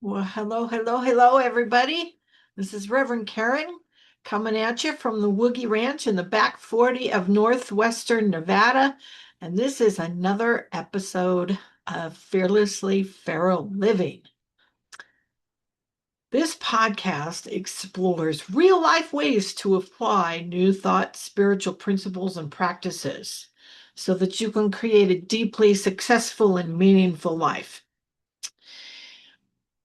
Well, hello, everybody. This is Reverend Karen coming at you from the Woogie Ranch in the back 40 of northwestern Nevada. And this is another episode of Fearlessly Feral Living. This podcast explores real life ways to apply new thoughts, spiritual principles, and practices so that you can create a deeply successful and meaningful life.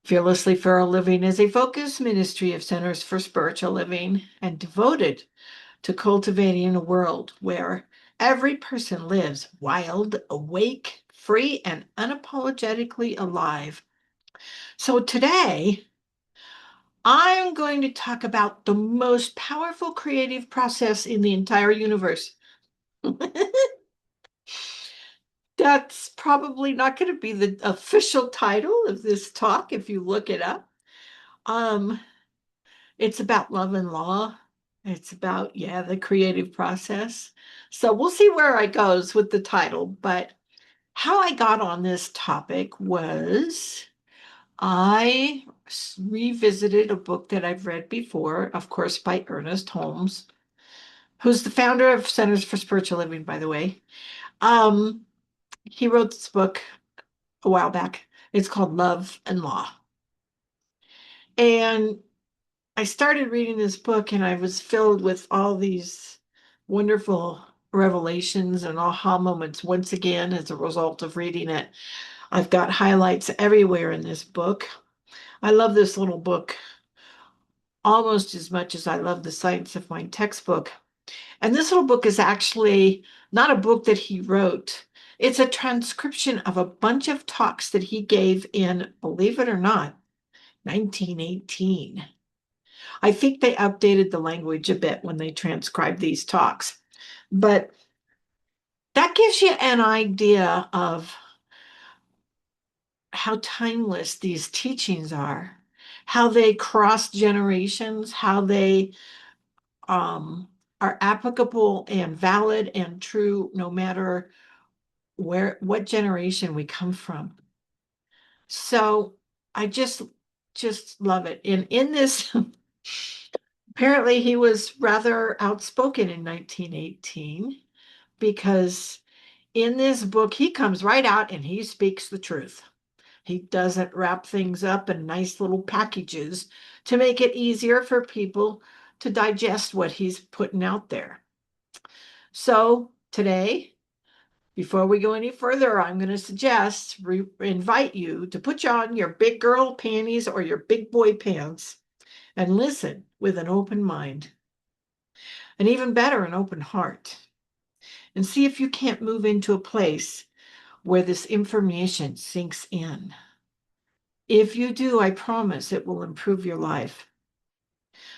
Fearlessly Feral Living is a focused ministry of Centers for Spiritual Living and devoted to cultivating a world where every person lives wild, awake, free, and unapologetically alive. So today, I'm going to talk about the most powerful creative process in the entire universe. That's probably not going to be the official title of this talk if you look it up. Um, It's about love and law. It's about, yeah, the creative process. So we'll see where I goes with the title. But how I got on this topic was I revisited a book that I've read before, of course, by Ernest Holmes, who's the founder of Centers for Spiritual Living, by the way. Um, he wrote this book a while back. It's called Love and Law. And I started reading this book and I was filled with all these wonderful revelations and aha moments once again as a result of reading it. I've got highlights everywhere in this book. I love this little book almost as much as I love the Science of Mind textbook. And this little book is actually not a book that he wrote. It's a transcription of a bunch of talks that he gave in, believe it or not, 1918. I think they updated the language a bit when they transcribed these talks. But that gives you an idea of how timeless these teachings are, how they cross generations, how they are applicable and valid and true no matter what generation we come from. So I just love it. And in this apparently he was rather outspoken in 1918 because in this book, he comes right out and he speaks the truth. He doesn't wrap things up in nice little packages to make it easier for people to digest what he's putting out there. So today, before we go any further, I'm going to invite you to put you on your big girl panties or your big boy pants and listen with an open mind, and even better, an open heart, and see if you can't move into a place where this information sinks in. If you do, I promise it will improve your life.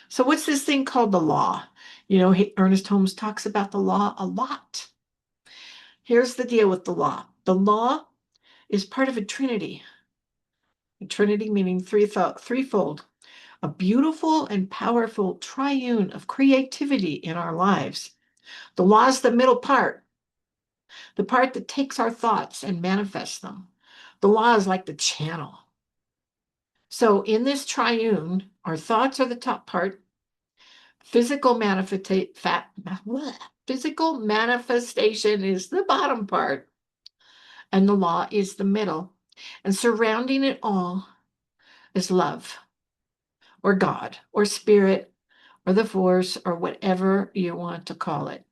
So, what's this thing called the law? Ernest Holmes talks about the law a lot. Here's the deal with the law: the law is part of a trinity meaning threefold, a beautiful and powerful triune of creativity in our lives. The law is the middle part, the part that takes our thoughts and manifests them. The law is like the channel. So in this triune, our thoughts are the top part, physical physical manifestation is the bottom part, and the law is the middle. And surrounding it all is love, or God, or spirit, or the force, or whatever you want to call it.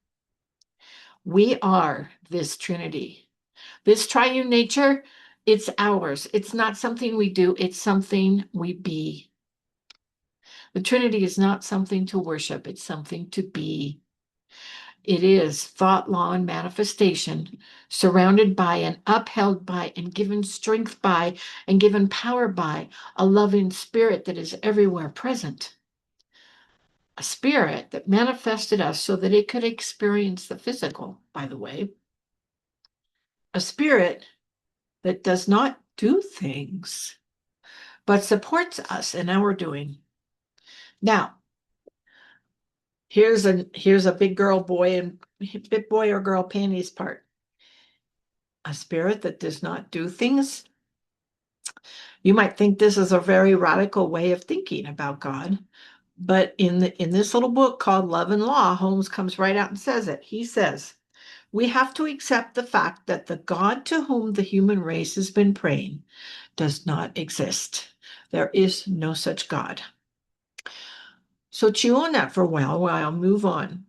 We are this Trinity. This triune nature, it's ours. It's not something we do, it's something we be. The Trinity is not something to worship, it's something to be. It is thought, law, and manifestation, surrounded by and upheld by and given strength by and given power by a loving spirit that is everywhere present. A spirit that manifested us so that it could experience the physical, by the way. A spirit that does not do things, but supports us in our doing. Now, here's a big boy or girl panties part. A spirit that does not do things You might think this is a very radical way of thinking about God, but in this little book called Love and Law, Holmes comes right out and says it. He says, we have to accept the fact that the God to whom the human race has been praying does not exist. There is no such God. So chew on that for a while I'll move on.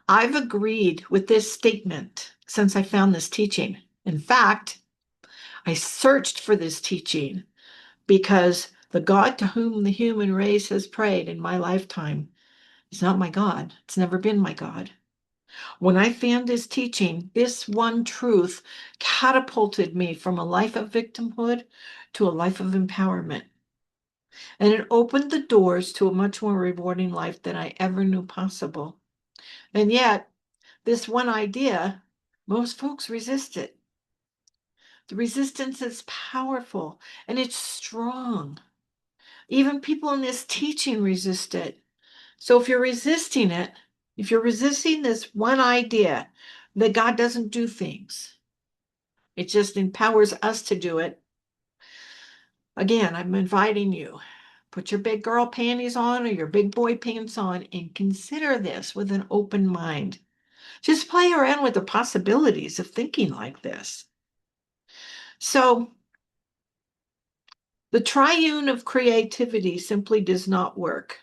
I've agreed with this statement since I found this teaching. In fact, I searched for this teaching because the God to whom the human race has prayed in my lifetime is not my God. It's never been my God. When I found this teaching, this one truth catapulted me from a life of victimhood to a life of empowerment. And it opened the doors to a much more rewarding life than I ever knew possible. And yet, this one idea, most folks resist it. The resistance is powerful and it's strong. Even people in this teaching resist it. So if you're resisting it, if you're resisting this one idea that God doesn't do things, it just empowers us to do it. Again, I'm inviting you. Put your big girl panties on or your big boy pants on and consider this with an open mind. Just play around with the possibilities of thinking like this. So, the triune of creativity simply does not work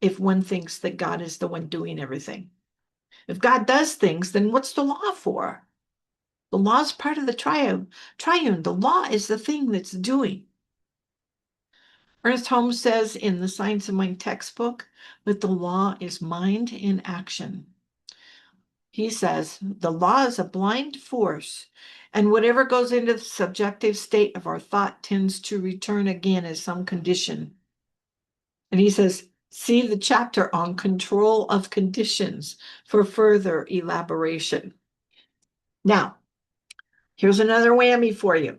if one thinks that God is the one doing everything. If God does things, then what's the law for? The law is part of the triune. The law is the thing that's doing. Ernest Holmes says in the Science of Mind textbook that the law is mind in action. He says the law is a blind force, and whatever goes into the subjective state of our thought tends to return again as some condition. And he says, see the chapter on control of conditions for further elaboration. Now, here's another whammy for you.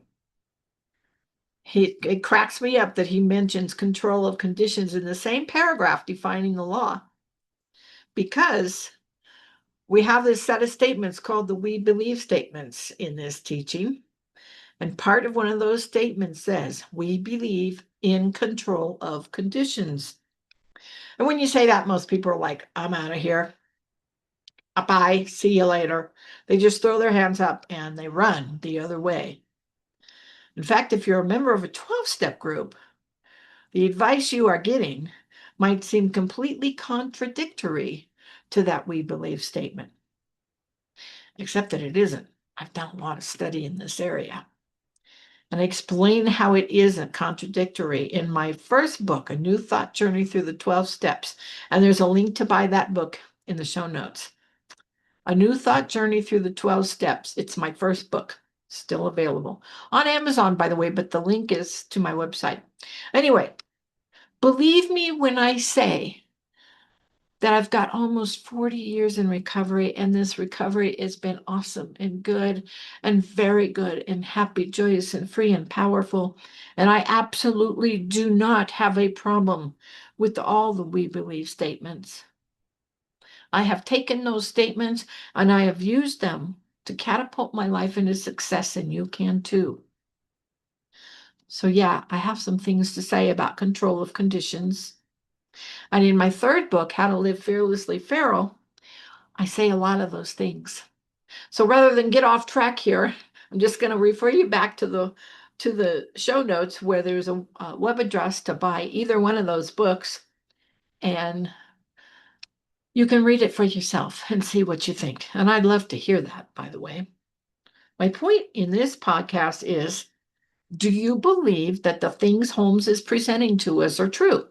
It cracks me up that he mentions control of conditions in the same paragraph defining the law, because we have this set of statements called the we believe statements in this teaching. And part of one of those statements says, we believe in control of conditions. And when you say that, most people are like, I'm out of here. Bye, see you later. They just throw their hands up and they run the other way. In fact, if you're a member of a 12-step group, the advice you are getting might seem completely contradictory to that we believe statement, except that it isn't. I've done a lot of study in this area. And I explain how it isn't contradictory in my first book, A New Thought Journey Through the 12 Steps. And there's a link to buy that book in the show notes. A New Thought Journey Through the 12 Steps. It's my first book, still available on Amazon, by the way, but the link is to my website. Anyway, believe me when I say that I've got almost 40 years in recovery, and this recovery has been awesome and good and very good and happy, joyous and free and powerful. And I absolutely do not have a problem with all the we believe statements. I have taken those statements and I have used them to catapult my life into success, and you can too. So yeah, I have some things to say about control of conditions. And in my third book, How to Live Fearlessly Feral, I say a lot of those things. So rather than get off track here, I'm just going to refer you back to the show notes where there's a web address to buy either one of those books, and you can read it for yourself and see what you think. And I'd love to hear that, by the way. My point in this podcast is, do you believe that the things Holmes is presenting to us are true?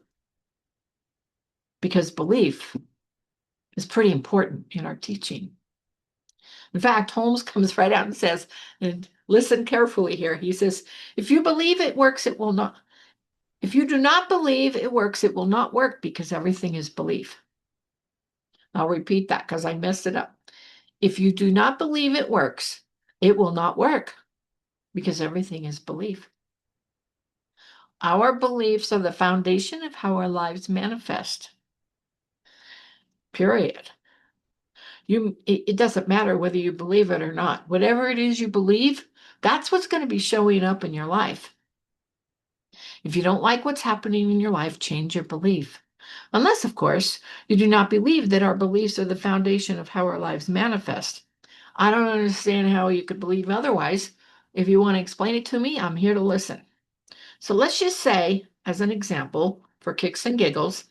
Because belief is pretty important in our teaching. In fact, Holmes comes right out and says, and listen carefully here, he says, if you believe it works, it will not. If you do not believe it works, it will not work, because everything is belief. I'll repeat that because I messed it up. If you do not believe it works, it will not work, because everything is belief. Our beliefs are the foundation of how our lives manifest. Period. It doesn't matter whether you believe it or not. Whatever it is you believe, That's what's going to be showing up in your life. If you don't like what's happening in your life, change your belief. Unless, of course, you do not believe that our beliefs are the foundation of how our lives manifest. I don't understand how you could believe otherwise. If you want to explain it to me, I'm here to listen. So let's just say, as an example, for kicks and giggles,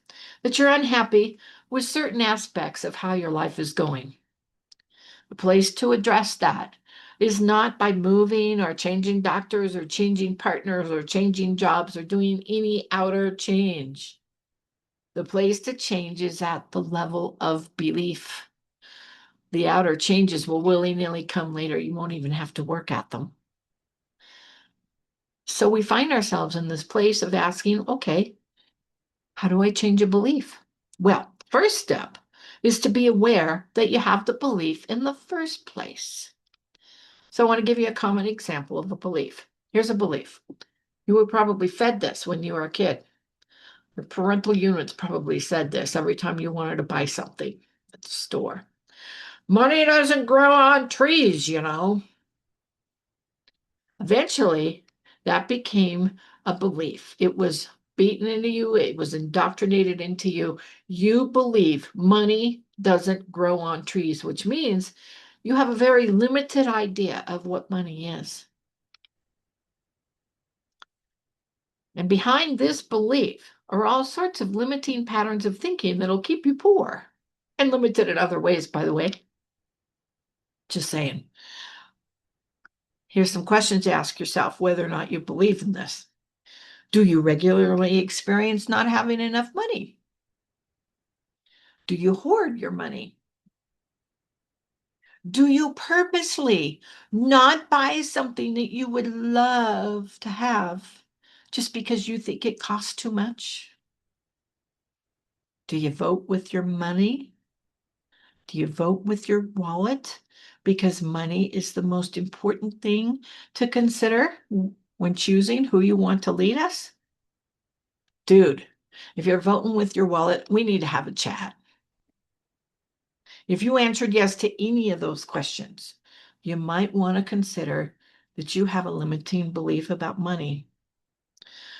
that you're unhappy with certain aspects of how your life is going. The place to address that is not by moving or changing doctors or changing partners or changing jobs or doing any outer change. The place to change is at the level of belief. The outer changes will willy-nilly come later. You won't even have to work at them. So we find ourselves in this place of asking, okay, how do I change a belief? Well, first step is to be aware that you have the belief in the first place. So I want to give you a common example of a belief. Here's a belief. You were probably fed this when you were a kid. Your parental units probably said this every time you wanted to buy something at the store. Money doesn't grow on trees, you know. Eventually, that became a belief. It was beaten into you, it was indoctrinated into you. You believe money doesn't grow on trees, which means you have a very limited idea of what money is. And behind this belief are all sorts of limiting patterns of thinking that'll keep you poor and limited in other ways, by the way. Just saying. Here's some questions to ask yourself whether or not you believe in this. Do you regularly experience not having enough money? Do you hoard your money? Do you purposely not buy something that you would love to have just because you think it costs too much? Do you vote with your money? Do you vote with your wallet? Because money is the most important thing to consider when choosing who you want to lead us? Dude, if you're voting with your wallet, we need to have a chat. If you answered yes to any of those questions, you might want to consider that you have a limiting belief about money.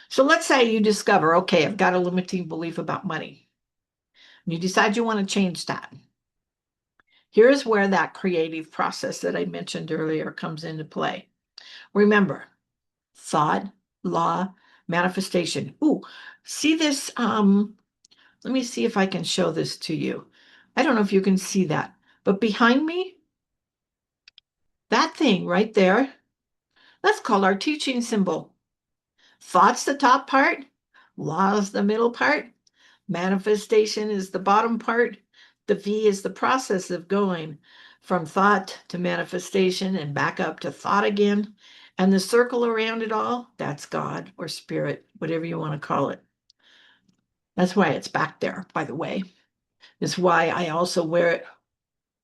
So let's say you discover, okay, I've got a limiting belief about money. And you decide you want to change that. Here's where that creative process that I mentioned earlier comes into play. Remember, thought, law, manifestation. Ooh, see this? Let me see if I can show this to you. I don't know if you can see that, but behind me, that thing right there, that's called our teaching symbol. Thought's the top part, law is the middle part, manifestation is the bottom part. The V is the process of going from thought to manifestation and back up to thought again. And the circle around it all, that's God or spirit, whatever you want to call it. That's why it's back there, by the way. Is why I also wear it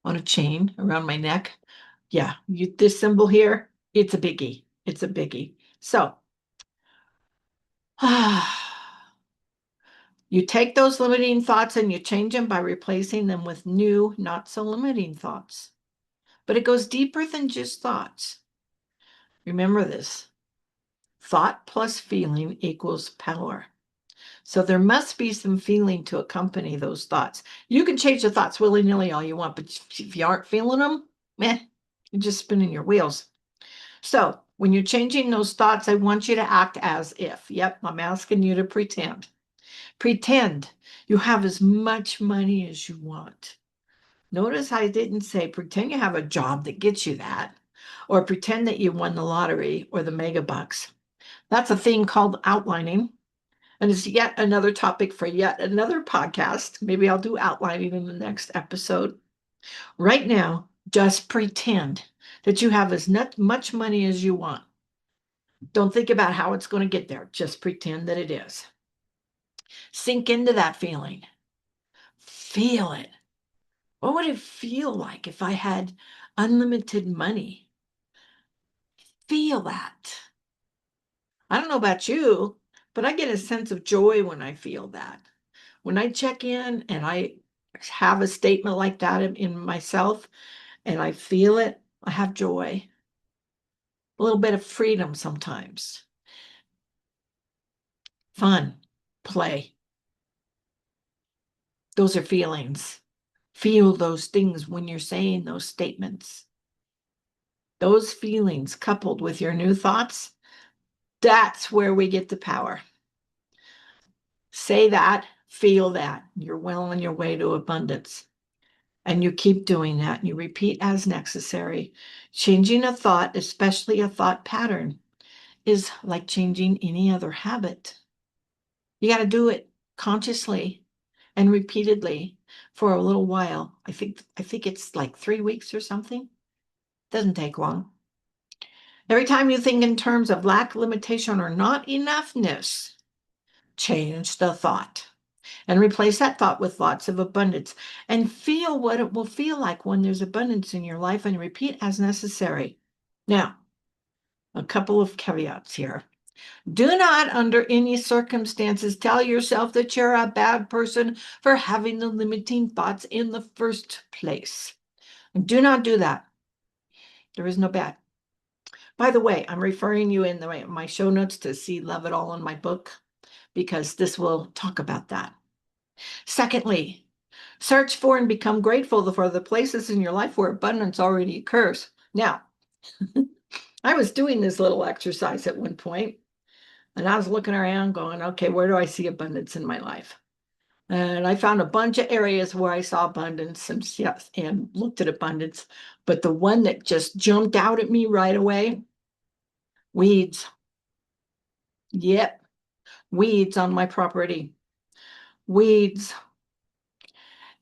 on a chain around my neck. Yeah, this symbol here, it's a biggie. It's a biggie. So, you take those limiting thoughts and you change them by replacing them with new, not so limiting thoughts. But it goes deeper than just thoughts. Remember this. Thought plus feeling equals power. So there must be some feeling to accompany those thoughts. You can change the thoughts willy-nilly all you want, but if you aren't feeling them, you're just spinning your wheels. So when you're changing those thoughts, I want you to act as if. Yep, I'm asking you to pretend. Pretend you have as much money as you want. Notice I didn't say pretend you have a job that gets you that, or pretend that you won the lottery or the mega bucks. That's a thing called outlining. And it's yet another topic for yet another podcast. Maybe I'll do outlining in the next episode. Right now, just pretend that you have as much money as you want. Don't think about how it's going to get there. Just pretend that it is. Sink into that feeling. Feel it. What would it feel like if I had unlimited money? Feel that. I don't know about you, but I get a sense of joy when I feel that. When I check in and I have a statement like that in myself and I feel it, I have joy. a little bit of freedom sometimes. Fun, play. Those are feelings. Feel those things when you're saying those statements. Those feelings coupled with your new thoughts, that's where we get the power. Say that, feel that. You're well on your way to abundance. And you keep doing that and you repeat as necessary. Changing a thought, especially a thought pattern, is like changing any other habit. You got to do it consciously and repeatedly for a little while. I think it's like 3 weeks or something. Doesn't take long. Every time you think in terms of lack, limitation, or not enoughness, change the thought and replace that thought with thoughts of abundance and feel what it will feel like when there's abundance in your life and repeat as necessary. Now, a couple of caveats here. Do not, under any circumstances, tell yourself that you're a bad person for having the limiting thoughts in the first place. Do not do that. There is no bad. By the way, I'm referring you in my show notes to see Love It All in my book, because this will talk about that. Secondly, search for and become grateful for the places in your life where abundance already occurs. Now, I was doing this little exercise at one point, and I was looking around going, okay, where do I see abundance in my life? And I found a bunch of areas where I saw abundance and, yes, and looked at abundance. But the one that just jumped out at me right away, weeds. Yep, weeds on my property. Weeds.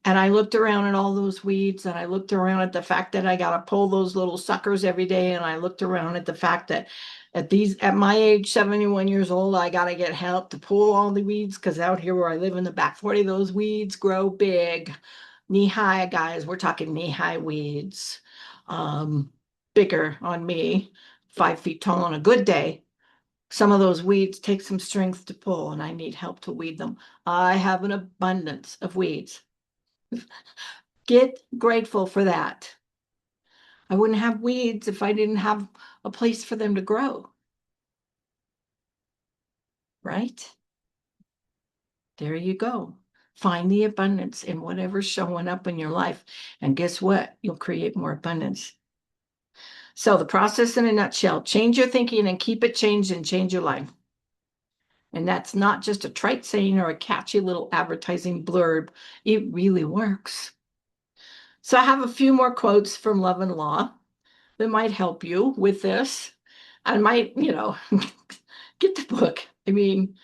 And I looked around at all those weeds, and I looked around at the fact that I got to pull those little suckers every day. And I looked around at the fact that at my age, 71 years old, I got to get help to pull all the weeds, because out here where I live in the back 40, those weeds grow big. Knee-high, guys, we're talking knee-high weeds. Bigger on me, 5 feet tall on a good day. Some of those weeds take some strength to pull, and I need help to weed them. I have an abundance of weeds. Get grateful for that. I wouldn't have weeds if I didn't have a place for them to grow. Right? There you go. Find the abundance in whatever's showing up in your life. And guess what? You'll create more abundance. So the process in a nutshell, change your thinking and keep it changed and change your life. And that's not just a trite saying or a catchy little advertising blurb. It really works. So I have a few more quotes from Love and Law that might help you with this. I might, get the book. I mean,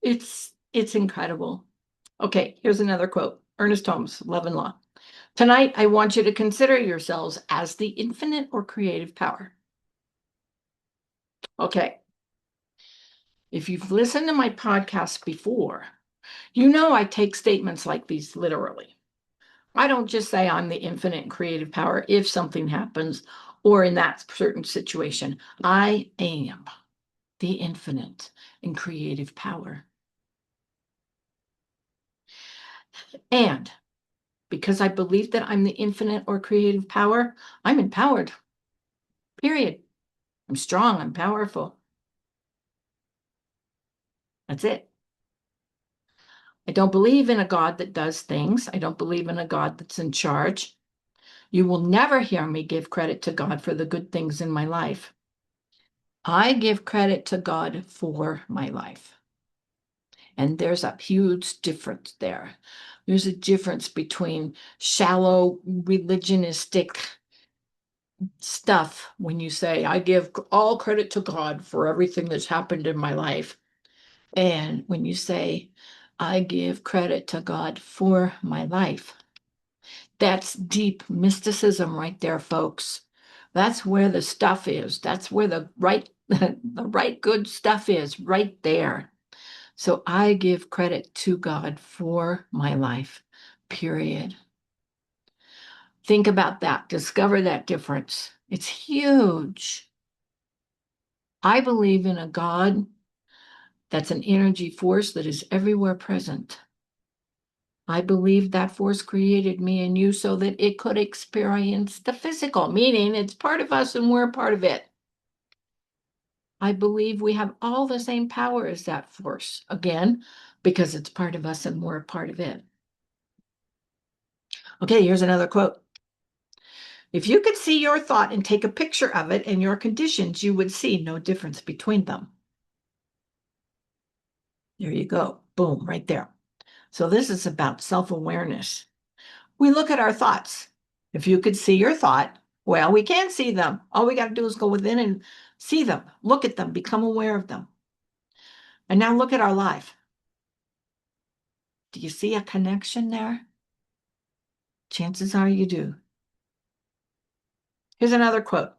it's incredible. Okay, here's another quote. Ernest Holmes, Love and Law. Tonight, I want you to consider yourselves as the infinite or creative power. Okay. If you've listened to my podcast before, you know I take statements like these literally. I don't just say I'm the infinite and creative power if something happens or in that certain situation. I am the infinite and creative power. And because I believe that I'm the infinite or creative power, I'm empowered. Period. I'm strong. I'm powerful. That's it. I don't believe in a God that does things. I don't believe in a God that's in charge. You will never hear me give credit to God for the good things in my life. I give credit to God for my life. And there's a huge difference there. There's a difference between shallow religionistic stuff when you say, I give all credit to God for everything that's happened in my life. And when you say, I give credit to God for my life. That's deep mysticism right there, folks. That's where the stuff is. That's where the right good stuff is right there. So I give credit to God for my life, period. Think about that. Discover that difference. It's huge. I believe in a God that's an energy force that is everywhere present. I believe that force created me and you so that it could experience the physical, meaning it's part of us and we're part of it. I believe we have all the same power as that force. Again, because it's part of us and we're a part of it. Okay, here's another quote. If you could see your thought and take a picture of it and your conditions, you would see no difference between them. There you go. Boom, right there. So this is about self-awareness. We look at our thoughts. If you could see your thought, well, we can see them. All we got to do is go within and see them, look at them, become aware of them. And now look at our life. Do you see a connection there? Chances are you do. Here's another quote.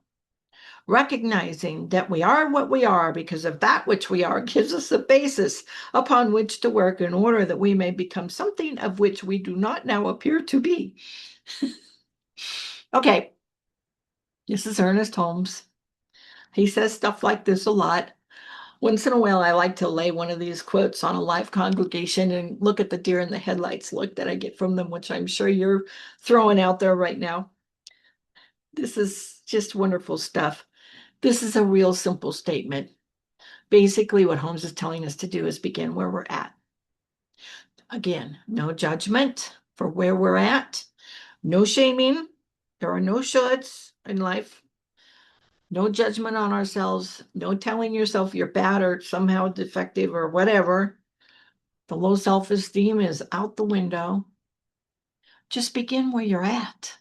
Recognizing that we are what we are because of that which we are gives us a basis upon which to work in order that we may become something of which we do not now appear to be. Okay, this is Ernest Holmes. He says stuff like this a lot. Once in a while, I like to lay one of these quotes on a live congregation and look at the deer in the headlights look that I get from them, which I'm sure you're throwing out there right now. This is just wonderful stuff. This is a real simple statement. Basically, what Holmes is telling us to do is begin where we're at. Again, no judgment for where we're at, no shaming. There are no shoulds in life. No judgment on ourselves, no telling yourself you're bad or somehow defective or whatever. The low self-esteem is out the window. Just begin where you're at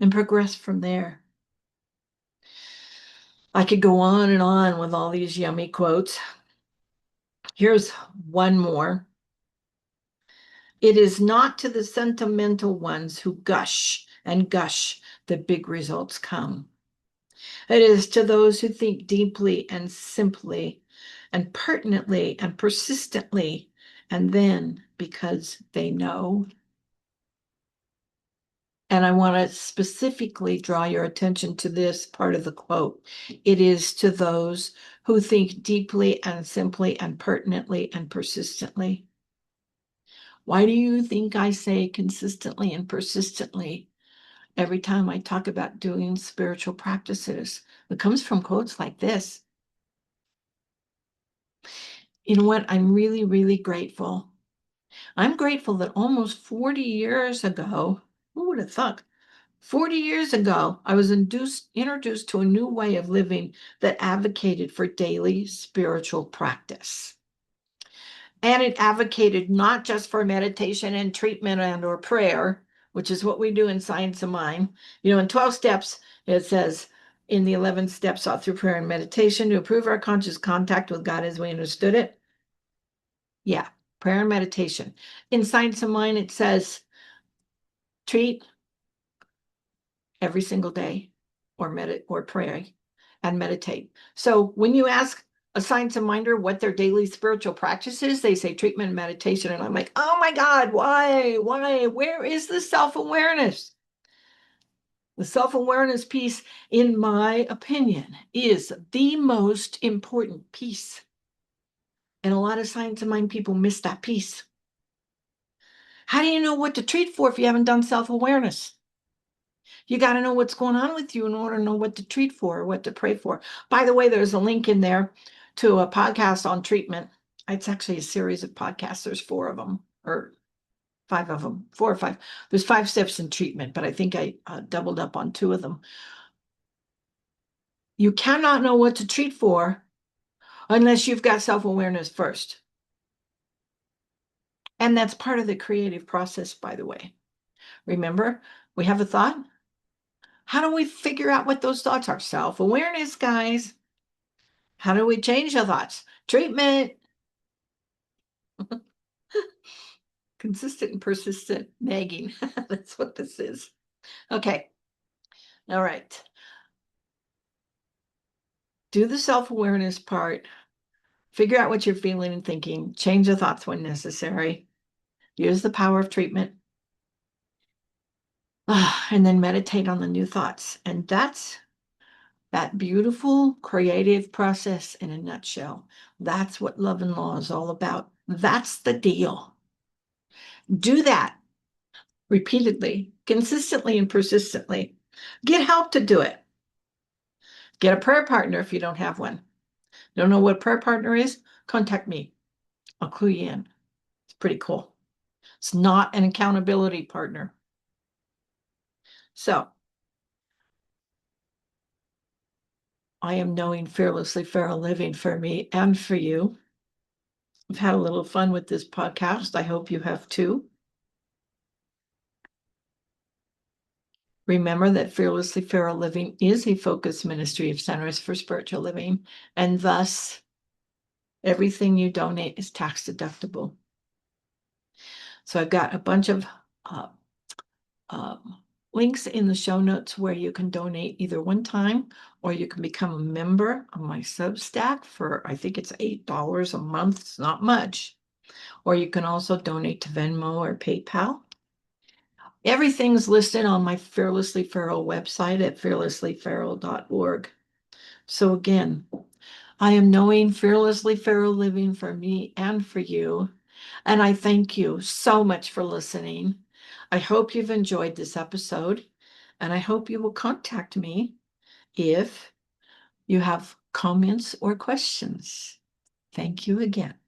and progress from there. I could go on and on with all these yummy quotes. Here's one more. It is not to the sentimental ones who gush and gush that big results come. It is to those who think deeply and simply and pertinently and persistently, and then because they know. And I want to specifically draw your attention to this part of the quote. It is to those who think deeply and simply and pertinently and persistently. Why do you think I say consistently and persistently every time I talk about doing spiritual practices? It comes from quotes like this. You know what? I'm really, really grateful. I'm grateful that almost 40 years ago, who would have thought? 40 years ago, I was introduced to a new way of living that advocated for daily spiritual practice. And it advocated not just for meditation and treatment and or prayer, which is what we do in Science of Mind. You know, in 12 steps, it says in the 11 steps sought through prayer and meditation to improve our conscious contact with God as we understood it. Yeah, prayer and meditation. In Science of Mind, it says treat every single day or pray and meditate. So when you ask a Science of Minder what their daily spiritual practice is, they say treatment and meditation. And I'm like, oh my God, why? Where is the self-awareness? The self-awareness piece, in my opinion, is the most important piece. And a lot of Science of Mind people miss that piece. How do you know what to treat for if you haven't done self-awareness? You got to know what's going on with you in order to know what to treat for or what to pray for. By the way, there's a link in there to a podcast on treatment. It's actually a series of podcasts. There's 4 of them or 5 of them, 4 or 5. There's 5 steps in treatment, but I think I doubled up on 2 of them. You cannot know what to treat for unless you've got self-awareness first. And that's part of the creative process, by the way. Remember, we have a thought. How do we figure out what those thoughts are? Self-awareness, guys. How do we change the thoughts? Treatment. Consistent and persistent nagging. That's what this is. Okay. All right. Do the self-awareness part. Figure out what you're feeling and thinking. Change the thoughts when necessary. Use the power of treatment. And then meditate on the new thoughts. And that's that beautiful creative process in a nutshell. That's what Love and Law is all about. That's the deal. Do that repeatedly, consistently, and persistently. Get help to do it. Get a prayer partner if you don't have one. Don't know what prayer partner is? Contact me. I'll clue you in. It's pretty cool. It's not an accountability partner. So I am knowing Fearlessly Feral Living for me and for you. I've had a little fun with this podcast. I hope you have too. Remember that Fearlessly Feral Living is a focused ministry of Centers for Spiritual Living, and thus everything you donate is tax deductible. So I've got a bunch of uh, links in the show notes where you can donate either one time or you can become a member of my Substack for, I think it's $8 a month. It's not much. Or you can also donate to Venmo or PayPal. Everything's listed on my Fearlessly Feral website at fearlesslyferal.org. So again, I am knowing Fearlessly Feral Living for me and for you. And I thank you so much for listening. I hope you've enjoyed this episode, and I hope you will contact me if you have comments or questions. Thank you again.